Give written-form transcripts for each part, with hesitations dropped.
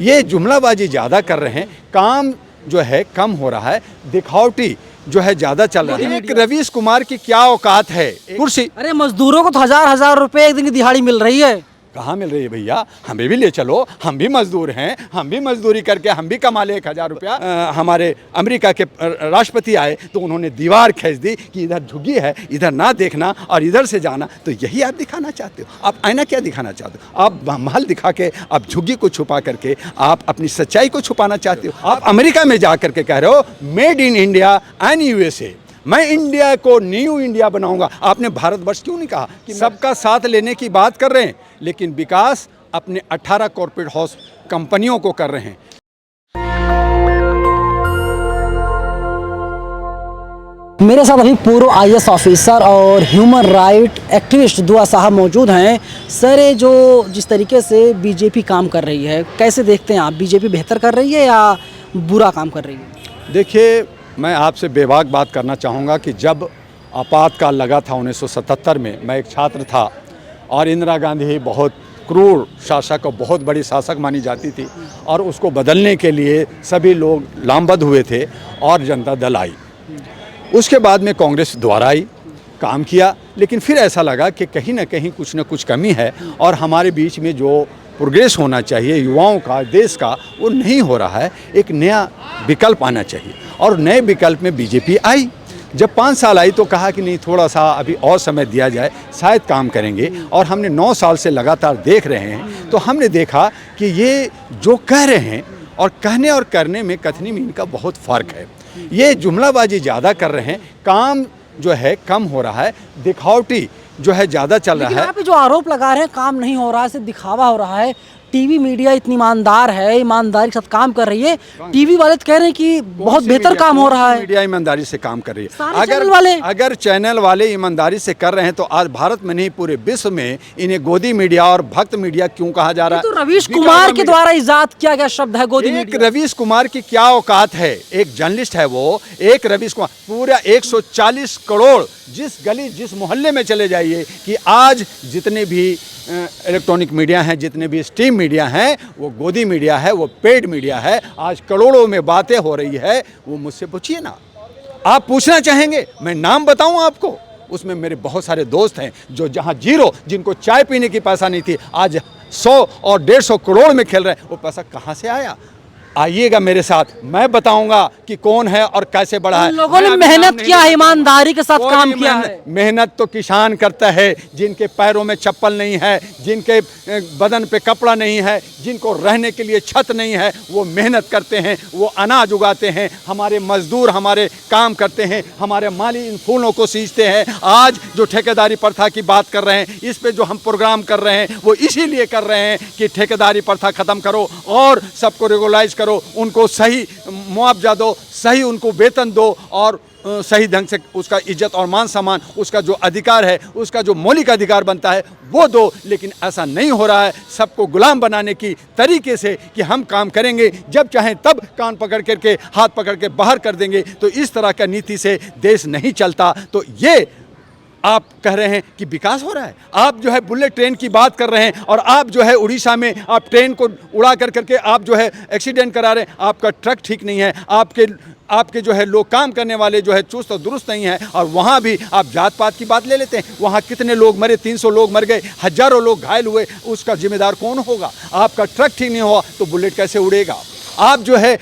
ये जुमलाबाजी ज़्यादा कर रहे हैं, काम जो है कम हो रहा है, दिखावटी जो है ज़्यादा चल रहा है। एक रवीश कुमार की क्या औकात है कुर्सी। अरे मजदूरों को तो हजार हजार रुपए एक दिन की दिहाड़ी मिल रही है। कहाँ मिल रही है भैया, हमें भी ले चलो, हम भी मजदूर हैं, हम भी मजदूरी करके हम भी कमा ले 1000 रुपया। हमारे अमेरिका के राष्ट्रपति आए तो उन्होंने दीवार खींच दी कि इधर झुग्गी है, इधर ना देखना और इधर से जाना। तो यही आप दिखाना चाहते हो? आप आईना क्या दिखाना चाहते हो? आप महल दिखा के, आप झुग्गी को छुपा करके आप अपनी सच्चाई को छुपाना चाहते हो। आप अमेरिका में जा करके कह रहे हो made in India and USA, मैं इंडिया को न्यू इंडिया बनाऊंगा। आपने भारतवर्ष क्यों नहीं कहा कि सबका साथ लेने की बात कर रहे हैं, लेकिन विकास अपने 18 कॉर्पोरेट हाउस कंपनियों को कर रहे हैं। मेरे साथ अभी पूर्व IAS ऑफिसर और ह्यूमन राइट एक्टिविस्ट दुआ साहब मौजूद हैं। सर, ये जो जिस तरीके से बीजेपी काम कर रही है, कैसे देखते हैं आप? बीजेपी बेहतर कर रही है या बुरा काम कर रही है? देखिए, मैं आपसे बेबाक बात करना चाहूँगा कि जब आपातकाल लगा था 1977 में, मैं एक छात्र था और इंदिरा गांधी बहुत क्रूर शासक और बहुत बड़ी शासक मानी जाती थी और उसको बदलने के लिए सभी लोग लामबद्ध हुए थे और जनता दल आई। उसके बाद में कांग्रेस दोबारा आई, काम किया, लेकिन फिर ऐसा लगा कि कहीं ना कहीं कुछ ना कुछ कमी है और हमारे बीच में जो प्रोग्रेस होना चाहिए युवाओं का, देश का, वो नहीं हो रहा है। एक नया विकल्प आना चाहिए और नए विकल्प में बीजेपी आई। जब 5 साल आई तो कहा कि नहीं, थोड़ा सा अभी और समय दिया जाए, शायद काम करेंगे। और हमने 9 साल से लगातार देख रहे हैं तो हमने देखा कि ये जो कह रहे हैं और कहने और करने में, कथनी में इनका बहुत फ़र्क है। ये जुमलाबाजी ज़्यादा कर रहे हैं, काम जो है कम हो रहा है, दिखावटी जो है ज़्यादा चल रहा है। यहाँ पे जो आरोप लगा रहे हैं काम नहीं हो रहा है, सिर्फ दिखावा हो रहा है। टीवी मीडिया इतनी ईमानदार है, ईमानदारी के साथ काम कर रही है। टीवी वाले तो कह रहे हैं कि बहुत बेहतर काम हो रहा है। मीडिया ईमानदारी से काम कर रही है। अगर चैनल वाले ईमानदारी से कर रहे हैं तो आज भारत में नहीं, पूरे विश्व में इन्हें गोदी मीडिया और भक्त मीडिया क्यों कहा जा रहा है? तो रवीश कुमार के द्वारा इजाद किया गया शब्द है गोदी मीडिया। रवीश कुमार की क्या औकात है? एक जर्नलिस्ट है वो, एक रवीश कुमार पूरा 140 करोड़, जिस गली जिस मोहल्ले में चले जाइए कि आज जितने भी इलेक्ट्रॉनिक मीडिया हैं, जितने भी स्ट्रीम मीडिया हैं, वो गोदी मीडिया है, वो पेड मीडिया है। आज करोड़ों में बातें हो रही है, वो मुझसे पूछिए ना। आप पूछना चाहेंगे, मैं नाम बताऊं आपको? उसमें मेरे बहुत सारे दोस्त हैं जो जहां जीरो, जिनको चाय पीने की पैसा नहीं थी, आज 100 और 150 करोड़ में खेल रहे हैं। वो पैसा कहाँ से आया? आइएगा मेरे साथ, मैं बताऊंगा कि कौन है और कैसे बढ़ा है। लोगों ने मेहनत किया है, ईमानदारी के साथ काम किया है। मेहनत तो किसान करता है, जिनके पैरों में चप्पल नहीं है, जिनके बदन पे कपड़ा नहीं है, जिनको रहने के लिए छत नहीं है, वो मेहनत करते हैं, वो अनाज उगाते हैं। हमारे मजदूर हमारे काम करते हैं, हमारे माली इन फूलों को सींचते हैं। आज जो ठेकेदारी प्रथा की बात कर रहे हैं, इस पे जो हम प्रोग्राम कर रहे हैं, वो इसीलिए कर रहे हैं कि ठेकेदारी प्रथा ख़त्म करो और सबको रेगुलाइज करो, उनको सही मुआवजा दो, सही उनको वेतन दो और सही ढंग से उसका इज्जत और मान सम्मान, उसका जो अधिकार है, उसका जो मौलिक अधिकार बनता है वो दो। लेकिन ऐसा नहीं हो रहा है। सबको गुलाम बनाने की तरीके से कि हम काम करेंगे, जब चाहें तब कान पकड़ करके, हाथ पकड़ के बाहर कर देंगे। तो इस तरह का नीति से देश नहीं चलता। तो ये आप कह रहे हैं कि विकास हो रहा है, आप जो है बुलेट ट्रेन की बात कर रहे हैं और आप जो है उड़ीसा में आप ट्रेन को उड़ा कर करके आप जो है एक्सीडेंट करा रहे हैं। आपका ट्रक ठीक नहीं है, आपके जो है लोग काम करने वाले जो है चुस्त और दुरुस्त नहीं है। और वहाँ भी आप जात पात की बात ले लेते हैं। वहाँ कितने लोग मरे? 300 लोग मर गए, हजारों लोग घायल हुए। उसका जिम्मेदार कौन होगा? आपका ट्रक ठीक नहीं हुआ तो बुलेट कैसे उड़ेगा? आप जो है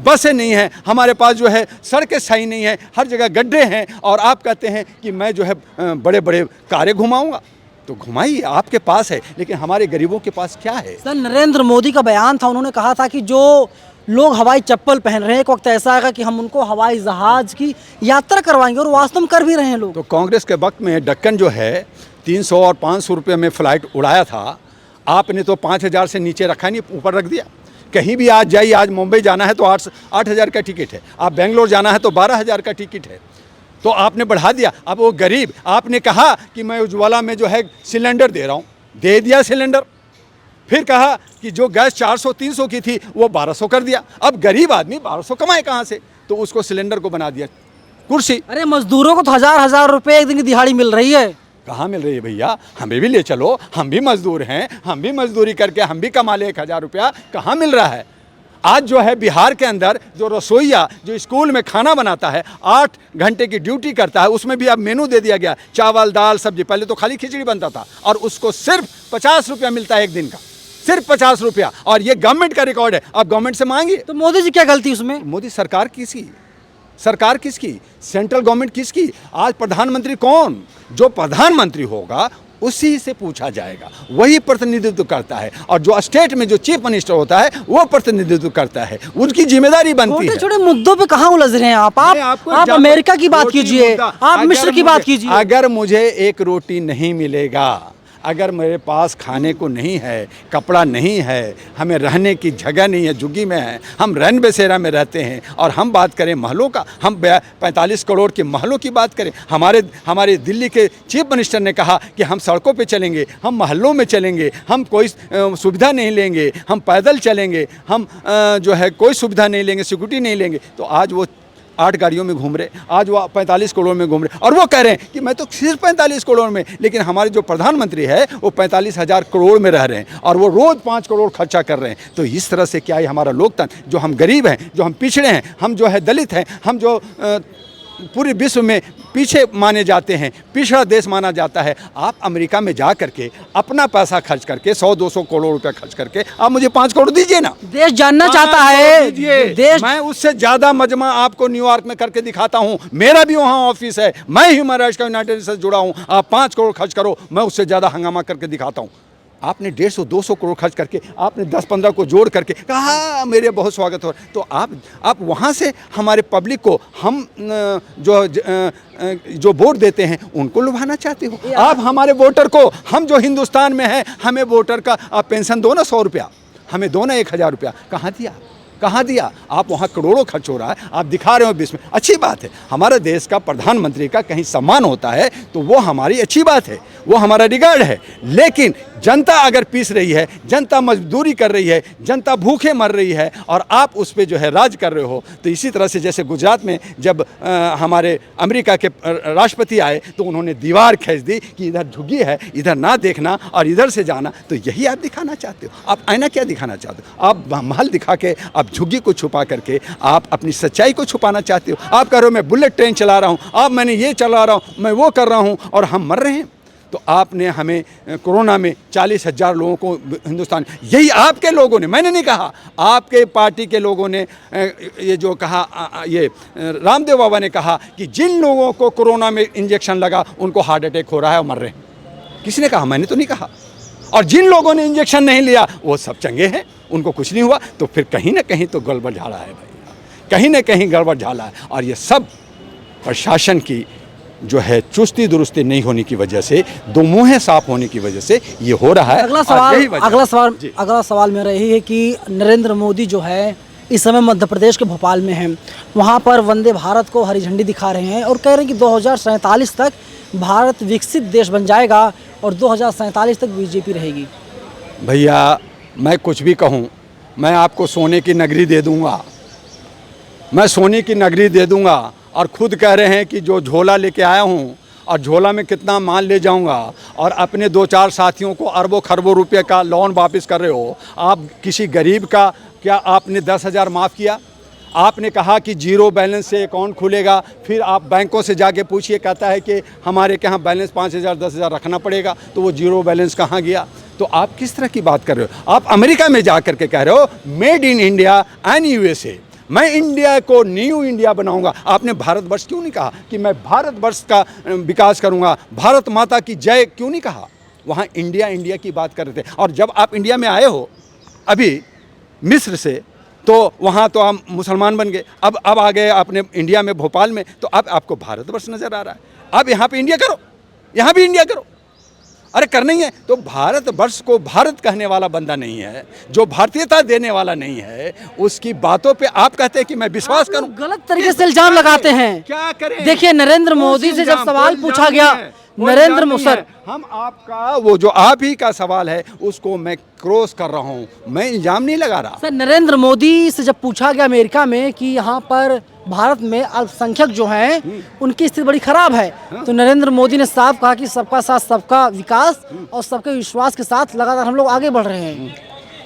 बसें नहीं हैं, हमारे पास जो है सड़कें सही नहीं हैं, हर जगह गड्ढे हैं। और आप कहते हैं कि मैं जो है बड़े बड़े कारें घुमाऊंगा। तो घुमाइए, आपके पास है, लेकिन हमारे गरीबों के पास क्या है? सर, नरेंद्र मोदी का बयान था, उन्होंने कहा था कि जो लोग हवाई चप्पल पहन रहे हैं, एक वक्त ऐसा आएगा कि हम उनको हवाई जहाज की यात्रा करवाएंगे, और वास्तव में कर भी रहे हैं लोग। तो कांग्रेस के वक्त में दक्कन जो है 300 और 500 रुपये में फ़्लाइट उड़ाया था। आपने तो 5000 से नीचे रखा नहीं, ऊपर रख दिया। कहीं भी आज जाइए, आज मुंबई जाना है तो 8,000 का टिकट है, आप बेंगलोर जाना है तो 12,000 का टिकट है। तो आपने बढ़ा दिया। अब वो गरीब, आपने कहा कि मैं उज्ज्वला में जो है सिलेंडर दे रहा हूँ, दे दिया सिलेंडर। फिर कहा कि जो गैस 400-300 की थी वो 1200 कर दिया। अब गरीब आदमी 1200 कमाए कहाँ से? तो उसको सिलेंडर को बना दिया कुर्सी। अरे मजदूरों को तो हजार हजार रुपए एक दिन की दिहाड़ी मिल रही है। कहाँ मिल रही है भैया? हमें भी ले चलो, हम भी मजदूर हैं, हम भी मजदूरी करके हम भी कमा ले 1,000 रुपया, कहाँ मिल रहा है? आज जो है बिहार के अंदर जो रसोइया जो स्कूल में खाना बनाता है, 8 घंटे की ड्यूटी करता है, उसमें भी अब मेनू दे दिया गया, चावल दाल सब्जी। पहले तो खाली खिचड़ी बनता था और उसको सिर्फ 50 रुपया मिलता है एक दिन का, सिर्फ 50 रुपया। और ये गवर्नमेंट का रिकॉर्ड है, आप गवर्नमेंट से मांगिए। तो मोदी जी क्या गलती उसमें? मोदी सरकार किसकी? सरकार किसकी? सेंट्रल गवर्नमेंट किसकी? आज प्रधानमंत्री कौन? जो प्रधानमंत्री होगा उसी से पूछा जाएगा, वही प्रतिनिधित्व करता है। और जो स्टेट में जो चीफ मिनिस्टर होता है वो प्रतिनिधित्व करता है, उनकी जिम्मेदारी बनती है। छोटे छोटे मुद्दों पे कहाँ उलझ रहे हैं आप आप अमेरिका की बात कीजिए, आप मिस्र की बात कीजिए। अगर मुझे एक रोटी नहीं मिलेगा, अगर मेरे पास खाने को नहीं है, कपड़ा नहीं है, हमें रहने की जगह नहीं है, झुग्गी में है, हम रैन बसेरा में रहते हैं, और हम बात करें महलों का, हम 45 करोड़ के महलों की बात करें। हमारे दिल्ली के चीफ मिनिस्टर ने कहा कि हम सड़कों पे चलेंगे, हम महलों में चलेंगे, हम कोई सुविधा नहीं लेंगे, हम पैदल चलेंगे, हम जो है कोई सुविधा नहीं लेंगे, सिक्योरिटी नहीं लेंगे। तो आज वो 8 गाड़ियों में घूम रहे, आज वो 45 करोड़ में घूम रहे, और वो कह रहे हैं कि मैं तो सिर्फ 45 करोड़ में। लेकिन हमारे जो प्रधानमंत्री है वो 45,000 करोड़ में रह रहे हैं और वो रोज़ 5 करोड़ खर्चा कर रहे हैं। तो इस तरह से क्या है हमारा लोकतंत्र? जो हम गरीब हैं, जो हम पिछड़े हैं, हम जो है दलित हैं, हम जो पूरे विश्व में पीछे माने जाते हैं, पिछड़ा देश माना जाता है, आप अमेरिका में जा करके अपना पैसा खर्च करके 100-200 करोड़ रुपया खर्च करके आप मुझे 5 करोड़ दीजिए ना। देश जानना चाहता है देश। मैं उससे ज़्यादा मजमा आपको न्यूयॉर्क में करके दिखाता हूँ, मेरा भी वहाँ ऑफिस है, मैं ह्यूमन राइट्स का यूनाइटेड नेशन से जुड़ा हूँ। आप 5 करोड़ खर्च करो, मैं उससे ज़्यादा हंगामा करके दिखाता हूँ। आपने 150-200 करोड़ खर्च करके, आपने 10-15 को जोड़ करके कहा मेरे बहुत स्वागत हो। तो आप वहाँ से हमारे पब्लिक को, हम जो वोट देते हैं उनको लुभाना चाहते हो। आप हमारे वोटर को, हम जो हिंदुस्तान में हैं, हमें वोटर का आप पेंशन दो ना 100 रुपया, हमें दो ना 1,000 रुपया। कहाँ दिया? कहाँ दिया? आप वहाँ करोड़ों खर्च हो रहा है, आप दिखा रहे हो बीच में। अच्छी बात है, हमारे देश का प्रधानमंत्री का कहीं सम्मान होता है तो वो हमारी अच्छी बात है, वो हमारा रिगार्ड है। लेकिन जनता अगर पीस रही है, जनता मजदूरी कर रही है, जनता भूखे मर रही है, और आप उस पर जो है राज कर रहे हो, तो इसी तरह से जैसे गुजरात में जब हमारे अमेरिका के राष्ट्रपति आए तो उन्होंने दीवार खींच दी कि इधर झुग्गी है, इधर ना देखना और इधर से जाना। तो यही आप दिखाना चाहते हो। आप आईना क्या दिखाना चाहते हो? आप महल दिखा के, आप झुग्गी को छुपा करके आप अपनी सच्चाई को छुपाना चाहते हो। आप कह रहे हो मैं बुलेट ट्रेन चला रहा हूँ, आप मैंने ये चला रहा हूँ, मैं वो कर रहा हूँ, और हम मर रहे हैं। तो आपने हमें कोरोना में 40,000 लोगों को हिंदुस्तान, यही आपके लोगों ने, मैंने नहीं कहा, आपके पार्टी के लोगों ने ये जो कहा, ये रामदेव बाबा ने कहा कि जिन लोगों को कोरोना में इंजेक्शन लगा उनको हार्ट अटैक हो रहा है और मर रहे हैं। किसने कहा? मैंने तो नहीं कहा। और जिन लोगों ने इंजेक्शन नहीं लिया वो सब चंगे हैं, उनको कुछ नहीं हुआ। तो फिर कहीं ना कहीं तो गड़बड़ झाला है भाई, कहीं ना कहीं गड़बड़ झाला है। और ये सब प्रशासन की जो है चुस्ती दुरुस्ती नहीं होने की वजह से, दो मुँहें साफ होने की वजह से ये हो रहा है। अगला सवाल मेरा यही है कि नरेंद्र मोदी जो है इस समय मध्य प्रदेश के भोपाल में हैं, वहाँ पर वंदे भारत को हरी झंडी दिखा रहे हैं और कह रहे हैं कि 2047 तक भारत विकसित देश बन जाएगा और 2047 तक बीजेपी रहेगी। भैया मैं कुछ भी कहूँ, मैं आपको सोने की नगरी दे दूँगा, मैं सोने की नगरी दे दूँगा। और खुद कह रहे हैं कि जो झोला लेके आया हूँ और झोला में कितना माल ले जाऊंगा, और अपने 2-4 साथियों को अरबों खरबों रुपए का लोन वापस कर रहे हो। आप किसी गरीब का क्या आपने 10,000 माफ़ किया? आपने कहा कि जीरो बैलेंस से अकाउंट खुलेगा, फिर आप बैंकों से जाके पूछिए, कहता है कि हमारे यहाँ बैलेंस 5,000 10,000 रखना पड़ेगा। तो वो जीरो बैलेंस कहाँ गया? तो आप किस तरह की बात कर रहे हो? आप अमेरिका में जा कर के कह रहे हो made in India and USA, मैं इंडिया को न्यू इंडिया बनाऊंगा। आपने भारतवर्ष क्यों नहीं कहा कि मैं भारतवर्ष का विकास करूंगा, भारत माता की जय क्यों नहीं कहा? वहाँ इंडिया इंडिया की बात कर रहे थे। और जब आप इंडिया में आए हो अभी मिस्र से, तो वहाँ तो आप मुसलमान बन गए, अब आ गए अपने इंडिया में भोपाल में, तो अब आपको भारतवर्ष नज़र आ रहा है। अब यहाँ पे इंडिया करो, यहाँ भी इंडिया करो। अरे करना ही है तो भारतवर्ष को भारत कहने वाला बंदा नहीं है, जो भारतीयता देने वाला नहीं है, उसकी बातों पे आप कहते हैं कि मैं विश्वास करूं। गलत तरीके से इल्जाम लगाते हैं। क्या करें? देखिए नरेंद्र मोदी से जब सवाल पूछा गया, नरेंद्र सर, हम आपका वो जो आप ही का सवाल है उसको मैं क्रॉस कर रहा हूं, मैं इल्जाम नहीं लगा रहा। सर नरेंद्र मोदी से जब पूछा गया अमेरिका में कि यहाँ पर भारत में अल्पसंख्यक जो हैं उनकी स्थिति बड़ी खराब है। तो नरेंद्र मोदी ने साफ कहा कि सबका साथ सबका विकास और सबके विश्वास के साथ लगातार हम लोग आगे बढ़ रहे हैं।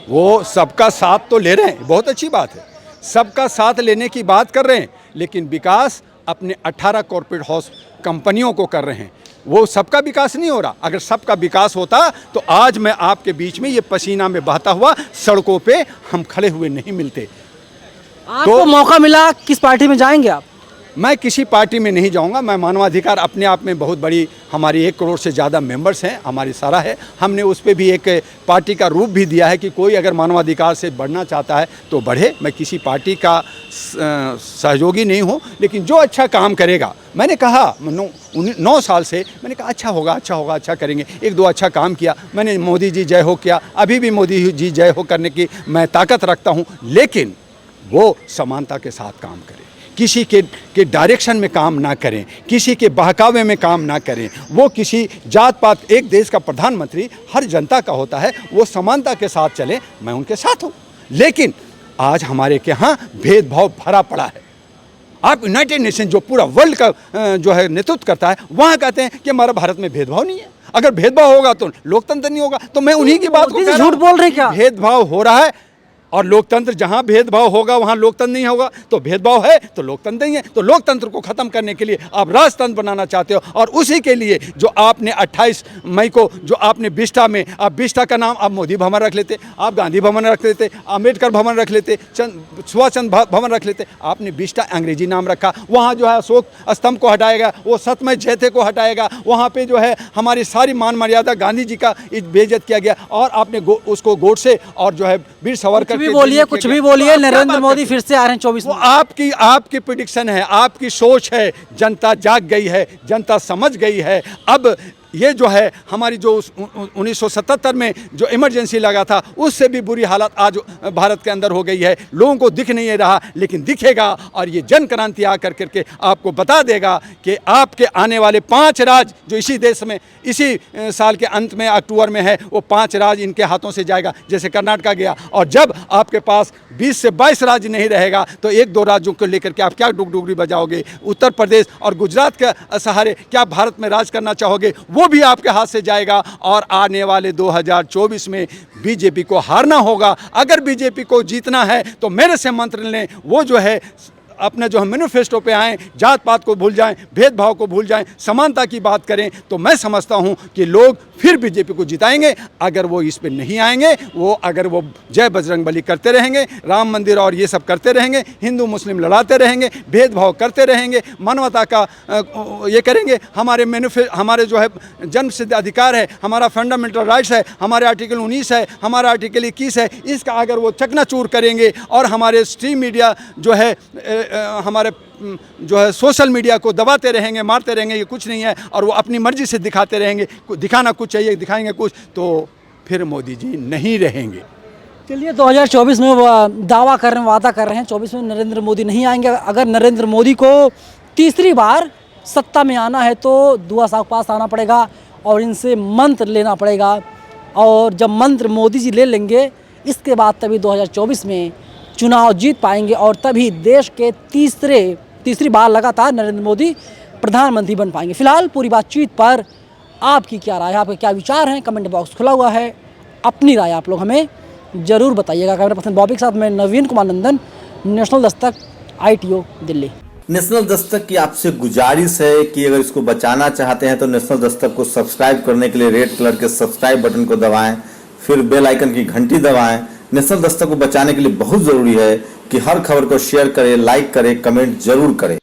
वो सबका साथ तो ले रहे हैं, बहुत अच्छी बात है, सबका साथ लेने की बात कर रहे हैं, लेकिन विकास अपने 18 कॉर्पोरेट हाउस कंपनियों को कर रहे हैं। वो सबका विकास नहीं हो रहा। अगर सबका विकास होता तो आज मैं आपके बीच में ये पसीना में बहता हुआ सड़कों पे हम खड़े हुए नहीं मिलते। आपको मौका मिला, किस पार्टी में जाएंगे आप? मैं किसी पार्टी में नहीं जाऊंगा। मैं मानवाधिकार अपने आप में बहुत बड़ी, हमारी 1 करोड़ से ज़्यादा मेंबर्स हैं, हमारी सारा है। हमने उस पर भी एक पार्टी का रूप भी दिया है कि कोई अगर मानवाधिकार से बढ़ना चाहता है तो बढ़े। मैं किसी पार्टी का सहयोगी नहीं हूँ, लेकिन जो अच्छा काम करेगा, मैंने कहा 9 साल से मैंने कहा अच्छा होगा, अच्छा होगा, अच्छा करेंगे। 1-2 अच्छा काम किया मैंने, मोदी जी जय हो किया, अभी भी मोदी जी जय हो करने की मैं ताकत रखता हूँ, लेकिन वो समानता के साथ काम करें, किसी के डायरेक्शन में काम ना करें, किसी के बहकावे में काम ना करें। वो किसी जात पात, एक देश का प्रधानमंत्री हर जनता का होता है, वो समानता के साथ चले, मैं उनके साथ हूँ। लेकिन आज हमारे के यहाँ भेदभाव भरा पड़ा है। आप यूनाइटेड नेशन जो पूरा वर्ल्ड का जो है नेतृत्व करता है, वहाँ कहते हैं कि हमारा भारत में भेदभाव नहीं है। अगर भेदभाव होगा तो लोकतंत्र नहीं होगा। तो मैं उन्हीं की बात को, झूठ बोल रहे हैं क्या? भेदभाव हो रहा है और लोकतंत्र, जहां भेदभाव होगा वहां लोकतंत्र नहीं होगा। तो भेदभाव है तो लोकतंत्र नहीं है। तो लोकतंत्र को खत्म करने के लिए आप राजतंत्र बनाना चाहते हो, और उसी के लिए जो आपने 28 मई को जो आपने बिष्टा में, आप बिष्टा का नाम आप मोदी भवन रख लेते, आप गांधी भवन रख लेते, अम्बेडकर भवन रख लेते, सुभाष चंद्र भवन रख लेते। आपने बिष्टा अंग्रेजी नाम रखा। वहाँ जो है अशोक स्तंभ को हटाएगा, वो सतमय जयते को हटाएगा, वहाँ पे जो है हमारी सारी मान मर्यादा गांधी जी का बेइज्जत किया गया, और आपने उसको गोडसे और जो है वीर सावरकर, कुछ भी बोलिए, नरेंद्र मोदी फिर से आ रहे हैं 24 में। आपकी प्रेडिक्शन है, आपकी सोच है। जनता जाग गई है, जनता समझ गई है। अब ये जो है हमारी जो 1977 में जो इमरजेंसी लगा था, उससे भी बुरी हालत आज भारत के अंदर हो गई है। लोगों को दिख नहीं रहा, लेकिन दिखेगा, और ये जन क्रांति आकर करके आपको बता देगा कि आपके आने वाले 5 राज्य जो इसी देश में इसी साल के अंत में अक्टूबर में है, वो 5 राज्य इनके हाथों से जाएगा, जैसे कर्नाटका गया। और जब आपके पास 20 से 22 राज्य नहीं रहेगा तो 1-2 राज्यों को लेकर के आप क्या डुगडुगरी बजाओगे? उत्तर प्रदेश और गुजरात के सहारे क्या भारत में राज करना चाहोगे? वो भी आपके हाथ से जाएगा। और आने वाले 2024 में बीजेपी को हारना होगा। अगर बीजेपी को जीतना है तो मेरे से मंत्र लें, वो जो है अपने जो हम मैनिफेस्टो पे आएँ, जात पात को भूल जाएं, भेदभाव को भूल जाएं, समानता की बात करें, तो मैं समझता हूं कि लोग फिर बीजेपी को जिताएंगे। अगर वो इस पे नहीं आएंगे, अगर वो जय बजरंगबली करते रहेंगे, राम मंदिर और ये सब करते रहेंगे, हिंदू मुस्लिम लड़ाते रहेंगे, भेदभाव करते रहेंगे, मानवता का ये करेंगे, हमारे जो है जन्म सिद्ध अधिकार है, हमारा फंडामेंटल राइट्स है, हमारे आर्टिकल 19 है, हमारा आर्टिकल 21 है, इसका अगर वो चकनाचूर करेंगे, और हमारे स्ट्रीम मीडिया जो है हमारे जो है सोशल मीडिया को दबाते रहेंगे, मारते रहेंगे, ये कुछ नहीं है, और वो अपनी मर्जी से दिखाते रहेंगे, दिखाना कुछ चाहिए, दिखाएंगे कुछ, तो फिर मोदी जी नहीं रहेंगे। चलिए, 2024 में वो दावा कर रहे हैं, वादा कर रहे हैं 24 में नरेंद्र मोदी नहीं आएंगे। अगर नरेंद्र मोदी को तीसरी बार सत्ता में आना है तो दुआ साहब के पास आना पड़ेगा और इनसे मंत्र लेना पड़ेगा, और जब मंत्र मोदी जी ले लेंगे, इसके बाद तभी 2024 में चुनाव जीत पाएंगे, और तभी देश के तीसरी बार लगातार नरेंद्र मोदी प्रधानमंत्री बन पाएंगे। फिलहाल पूरी बातचीत पर आपकी क्या राय है, आपके क्या विचार हैं? कमेंट बॉक्स खुला हुआ है, अपनी राय आप लोग हमें ज़रूर बताइएगा। कैमरा पर्सन बॉबी के साथ मैं नवीन कुमार नंदन, national Dastak, ITO, Delhi. National Dastak की आपसे गुजारिश है कि अगर इसको बचाना चाहते हैं तो नेशनल दस्तक को सब्सक्राइब करने के लिए रेड कलर के सब्सक्राइब बटन को दबाएं, फिर बेल आइकन की घंटी दबाएं। नेशनल दस्तक को बचाने के लिए बहुत ज़रूरी है कि हर खबर को शेयर करें, लाइक करें, कमेंट जरूर करें।